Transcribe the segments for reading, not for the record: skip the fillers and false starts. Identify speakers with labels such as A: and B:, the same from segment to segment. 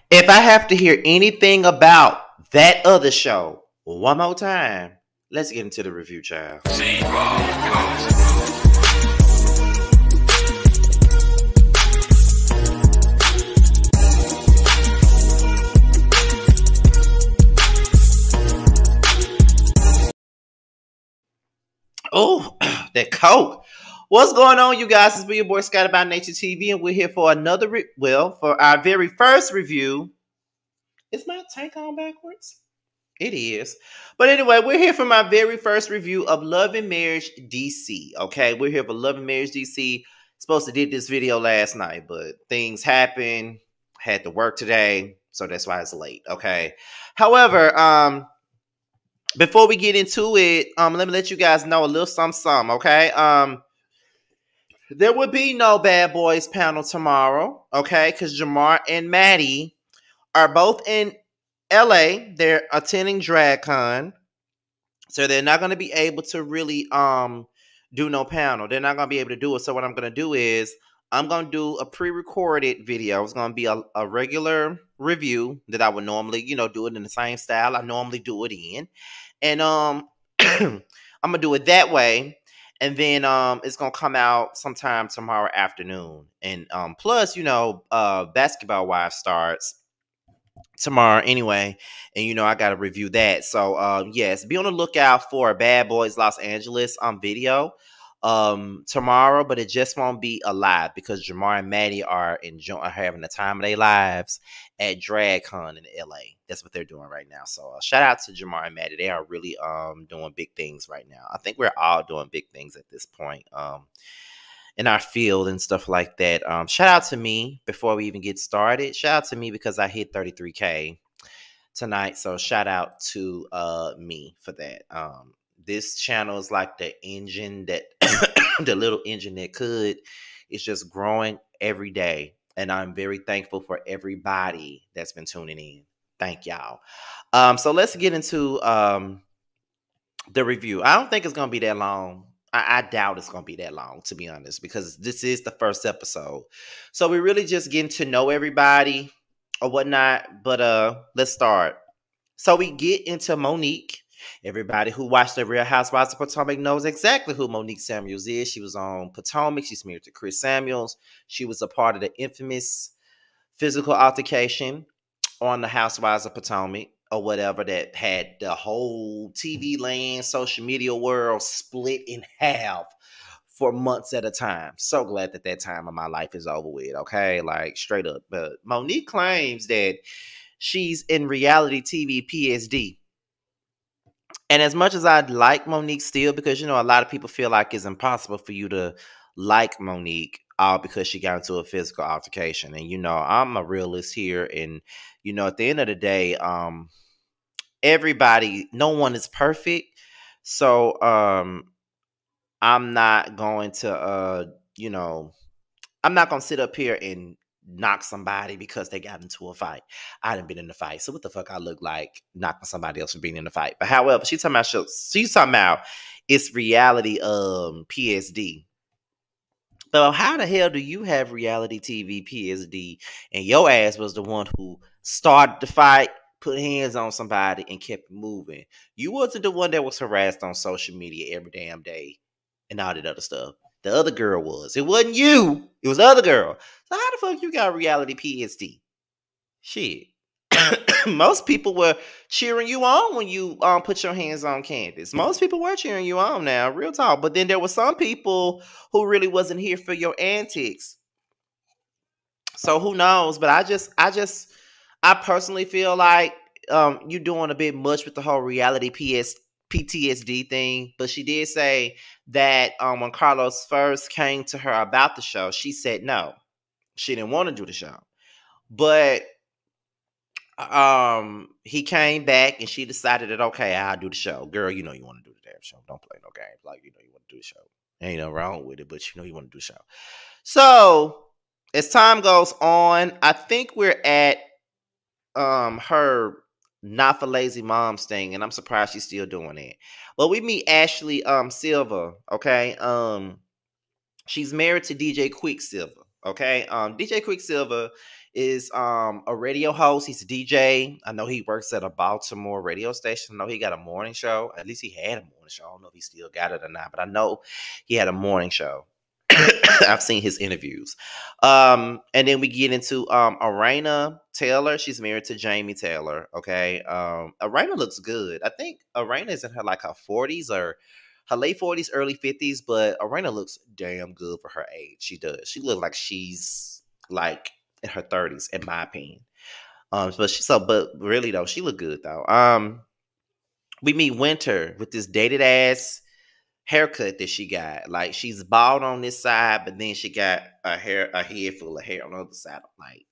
A: If I have to hear anything about that other show one more time, let's get into the review, child. Oh, that Coke. What's going on, you guys? It's your boy Scott about Nature TV, and we're here for another, for our very first review. Is my tank on backwards? It is. But anyway, we're here for my very first review of Love and Marriage DC. Okay, we're here for Love and Marriage DC. Supposed to did this video last night, but things happened. Had to work today, so that's why it's late. Okay. However, before we get into it, let me let you guys know a little something, okay? There will be no Bad Boys panel tomorrow, okay? Because Jamar and Maddie are both in LA. They're attending DragCon, so they're not going to be able to really do no panel. They're not going to be able to do it. So what I'm going to do is I'm going to do a pre-recorded video. It's going to be a regular review that I would normally, do it in the same style I normally do it in. And I'm going to do it that way. And then it's going to come out sometime tomorrow afternoon. And plus, Basketball Wives starts tomorrow anyway, and I gotta review that. So yes, be on the lookout for a Bad Boys Los Angeles video tomorrow, but it just won't be a live because Jamar and Maddie are having the time of their lives at DragCon in LA. That's what they're doing right now. So shout out to Jamar and Maddie. They are really doing big things right now. I think we're all doing big things at this point in our field and stuff like that. Shout out to me before we even get started. Shout out to me because I hit 33K tonight. So shout out to me for that. This channel is like the engine that the little engine that could. It's just growing every day. And I'm very thankful for everybody that's been tuning in. Thank y'all. So let's get into the review. I don't think it's going to be that long. I doubt it's going to be that long, to be honest, because this is the first episode. So we're really just getting to know everybody or whatnot. But let's start. So we get into Monique. Everybody who watched The Real Housewives of Potomac knows exactly who Monique Samuels is. She was on Potomac. She's married to Chris Samuels. She was a part of the infamous physical altercation on The Housewives of Potomac, or whatever, that had the whole TV land, social media world split in half for months at a time. So glad that that time of my life is over with, okay? Like, straight up. But Monique claims that she's in reality TV PSD. And as much as I'd like Monique still, because, a lot of people feel like it's impossible for you to like Monique all because she got into a physical altercation. And, I'm a realist here. And, at the end of the day, everybody, no one is perfect. So I'm not going to, I'm not going to sit up here and knock somebody because they got into a fight. I done been in a fight. So what the fuck I look like knocking somebody else for being in a fight? But however, she's talking about it's reality PSD. But how the hell do you have reality TV PSD and your ass was the one who started the fight, put hands on somebody, and kept moving? You wasn't the one that was harassed on social media every damn day and all that other stuff. The other girl was. It wasn't you. It was the other girl. So how the fuck you got reality PSD? Shit. Most people were cheering you on when you put your hands on Candace. Most people were cheering you on now, real talk. But then there were some people who really wasn't here for your antics. So who knows? But I personally feel like you're doing a bit much with the whole reality PTSD thing. But she did say that when Carlos first came to her about the show, she said no. She didn't want to do the show. But he came back and she decided that, okay, I'll do the show. Girl, you want to do the damn show. Don't play no games. Like, you want to do the show. Ain't nothing wrong with it, but you want to do the show. So as time goes on, I think we're at her Not for Lazy Moms thing, and I'm surprised she's still doing it. Well, we meet Ashley Silva, okay? She's married to DJ Quicksilver, Okay. DJ Quicksilver is a radio host. He's a DJ. I know he works at a Baltimore radio station. I know he got a morning show. At least he had a morning show. I don't know if he still got it or not, but I know he had a morning show. I've seen his interviews. And then we get into Arena Taylor. She's married to Jamie Taylor. Okay. Arena looks good. I think Arena is in her like her 40s or her late 40s, early 50s, but Arena looks damn good for her age. She does. She looks like she's like in her 30s, in my opinion. But really though, she look good though. We meet Winter with this dated ass haircut that she got. Like she's bald on this side, but then she got a head full of hair on the other side. I'm like,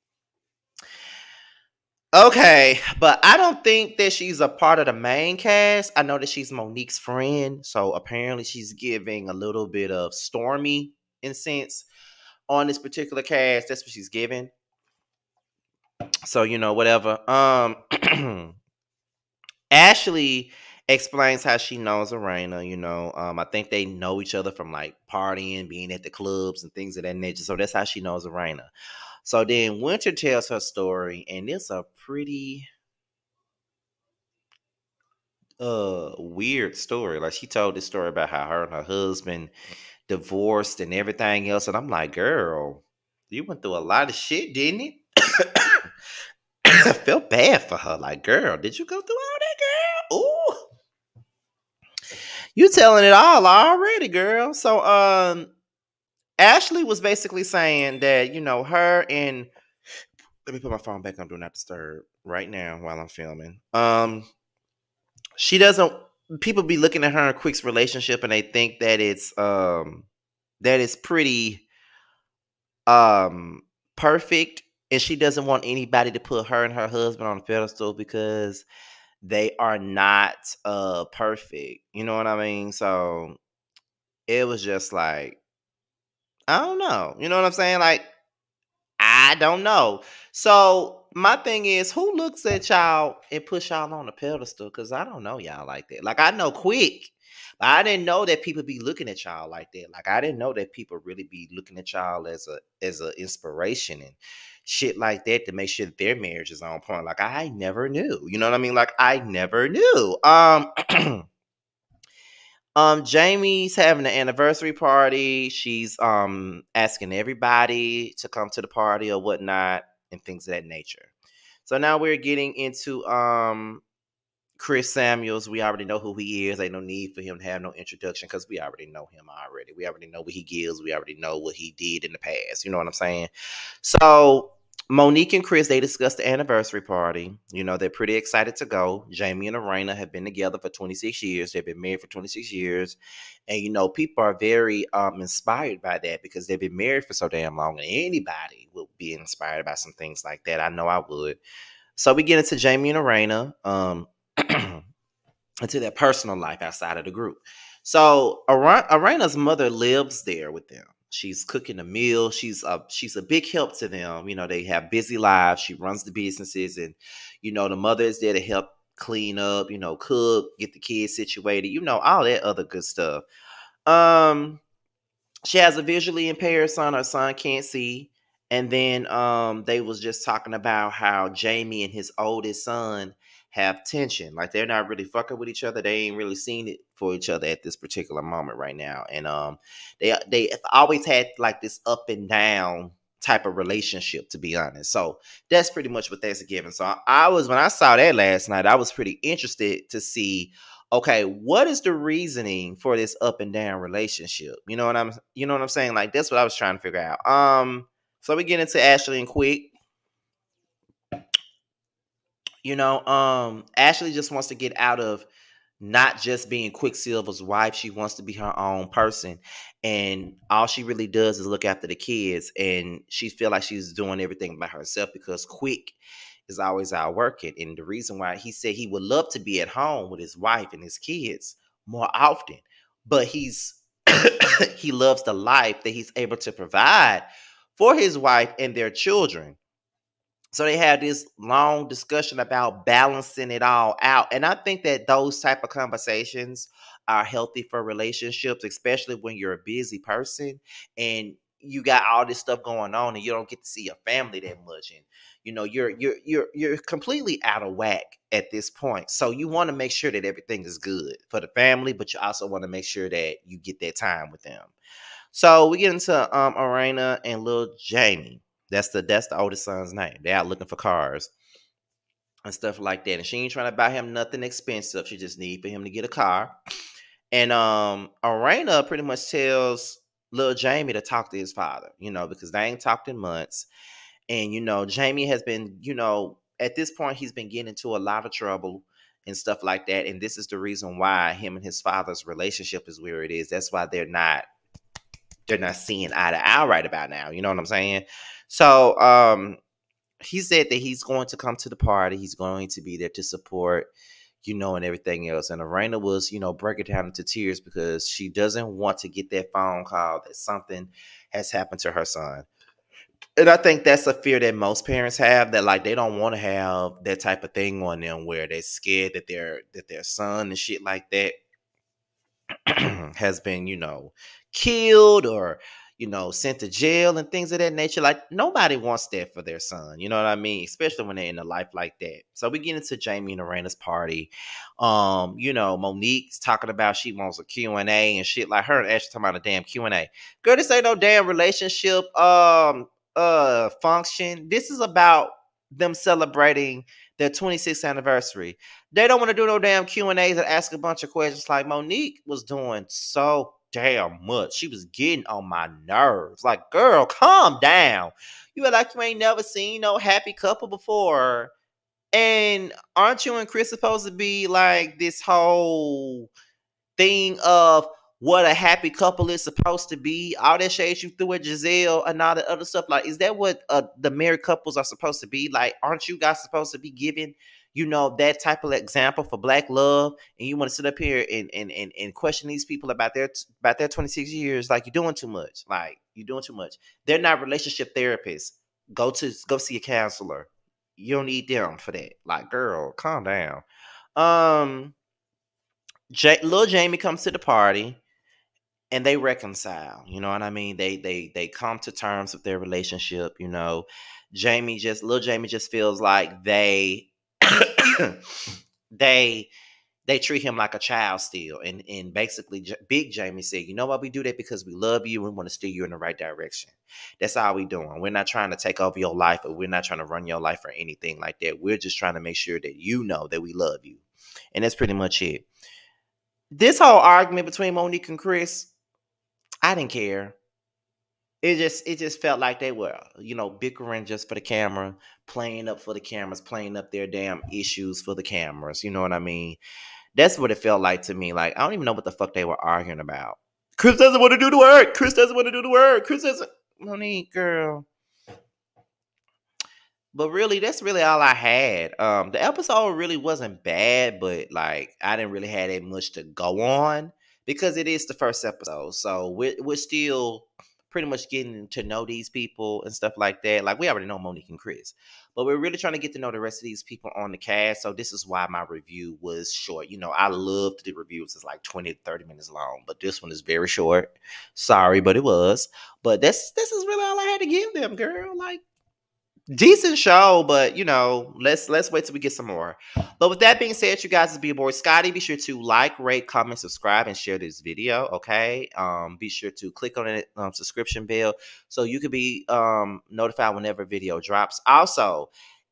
A: okay, but I don't think that she's a part of the main cast. I know that she's Monique's friend, so apparently she's giving a little bit of Stormy in sense on this particular cast. That's what she's giving. So whatever. Ashley explains how she knows Arena. I think they know each other from like partying, being at the clubs, and things of that nature. So that's how she knows Arena. So then Winter tells her story, and it's a pretty weird story. Like she told this story about how her and her husband divorced and everything else. And I'm like, girl, you went through a lot of shit, didn't it? I felt bad for her. Like, girl, did you go through all that, girl? Ooh. You telling it all already, girl. So Ashley was basically saying that, her and let me put my phone back on Do Not Disturb right now while I'm filming. She doesn't people be looking at her and Quick's relationship and they think that it's pretty perfect, and she doesn't want anybody to put her and her husband on a pedestal because they are not perfect. You know what I mean? So it was just like, I don't know. You know what I'm saying? Like, I don't know. So my thing is, who looks at y'all and push y'all on a pedestal? Because I don't know y'all like that. Like I know Quick, but I didn't know that people be looking at y'all like that. Like I didn't know that people really be looking at y'all as a inspiration and shit like that to make sure that their marriage is on point. Like I never knew. You know what I mean? Like I never knew. Jamie's having an anniversary party. She's asking everybody to come to the party or whatnot and things of that nature. So now we're getting into Chris Samuels. We already know who he is. Ain't no need for him to have no introduction because we already know him already. We already know what he gives. We already know what he did in the past. You know what I'm saying? So Monique and Chris, they discussed the anniversary party. They're pretty excited to go. Jamie and Arena have been together for 26 years. They've been married for 26 years. And, people are very inspired by that because they've been married for so damn long. And anybody will be inspired by some things like that. I know I would. So we get into Jamie and Arena, into their personal life outside of the group. So Arena's mother lives there with them. She's cooking a meal. She's a big help to them. They have busy lives. She runs the businesses, and the mother is there to help clean up. Cook, get the kids situated. All that other good stuff. She has a visually impaired son. Her son can't see. And then they was just talking about how Jamie and his oldest son have tension. Like they're not really fucking with each other. They ain't really seen it for each other at this particular moment right now. And they always had like this up and down type of relationship, to be honest. So that's pretty much what that's given. So when I saw that last night, I was pretty interested to see, okay, what is the reasoning for this up and down relationship? You know what I'm saying? Like that's what I was trying to figure out. So we get into Ashley and Quick. Ashley just wants to get out of not just being Quicksilver's wife. She wants to be her own person. And all she really does is look after the kids. And she feel like she's doing everything by herself because Quick is always out working. And the reason why he said he would love to be at home with his wife and his kids more often, but he loves the life that he's able to provide for his wife and their children. So they had this long discussion about balancing it all out. And I think that those type of conversations are healthy for relationships, especially when you're a busy person and you got all this stuff going on and you don't get to see your family that much, and you're completely out of whack at this point. So you want to make sure that everything is good for the family, but you also want to make sure that you get that time with them. So we get into Arena and Lil Jamie. That's the oldest son's name. They out looking for cars and stuff like that. And she ain't trying to buy him nothing expensive. She just need for him to get a car. And Arena pretty much tells Lil Jamie to talk to his father, because they ain't talked in months. And Jamie has been, at this point he's been getting into a lot of trouble and stuff like that. And this is the reason why him and his father's relationship is where it is. That's why they're not seeing eye to eye right about now. You know what I'm saying? So he said that he's going to come to the party. He's going to be there to support, and everything else. And Arena was, breaking down into tears because she doesn't want to get that phone call that something has happened to her son. And I think that's a fear that most parents have, that like they don't want to have that type of thing on them where they're scared that their son and shit like that has been, killed or, sent to jail and things of that nature. Like nobody wants that for their son. You know what I mean? Especially when they're in a life like that. So we get into Jamie and Arena's party. Monique's talking about she wants a Q&A and shit like her and Ashley talking about a damn Q&A. Girl, this ain't no damn relationship function. This is about them celebrating their 26th anniversary. They don't want to do no damn Q&As and ask a bunch of questions like Monique was doing so damn much. She was getting on my nerves. Like, girl, calm down. You are like you ain't never seen no happy couple before. And aren't you and Chris supposed to be like this whole thing of what a happy couple is supposed to be? All that shade you threw at Giselle and all the other stuff. Like, is that what the married couples are supposed to be? Like, aren't you guys supposed to be giving, that type of example for black love? And you want to sit up here and question these people about their 26 years? Like, you're doing too much. Like, you're doing too much. They're not relationship therapists. Go see a counselor. You don't need them for that. Like, girl, calm down. Lil Jamie comes to the party and they reconcile. You know what I mean? They come to terms with their relationship. Lil Jamie just feels like they they treat him like a child still. And basically Big Jamie said, you know what, we do that because we love you and we want to steer you in the right direction. That's all we doing. We're not trying to take over your life, or we're not trying to run your life or anything like that. We're just trying to make sure that you know that we love you. And that's pretty much it. This whole argument between Monique and Chris, I didn't care. It just felt like they were, bickering just for the camera, playing up for the cameras, playing up their damn issues for the cameras. You know what I mean? That's what it felt like to me. Like, I don't even know what the fuck they were arguing about. Chris doesn't want to do the work. Chris doesn't want to do the work. Chris doesn't. Monique, girl. But really, that's really all I had. The episode really wasn't bad, but like I didn't really have that much to go on because it is the first episode. So we're still pretty much getting to know these people and stuff like that. Like we already know Monique and Chris, but we're really trying to get to know the rest of these people on the cast. So this is why my review was short. I loved the reviews. It's like 20 to 30 minutes long, but this one is very short. Sorry, but it was. But this is really all I had to give them, girl. Like, decent show, but let's wait till we get some more. But with that being said, you guys, it's your boy Scotty. Be sure to like, rate, comment, subscribe, and share this video. Okay. Be sure to click on the subscription bell so you can be notified whenever a video drops. Also,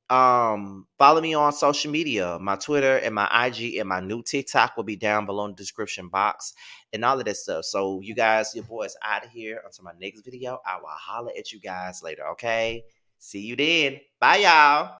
A: follow me on social media. My Twitter and my IG and my new TikTok will be down below in the description box and all of that stuff. So you guys, your boy is out of here. Until my next video, I will holler at you guys later. Okay. See you then. Bye, y'all.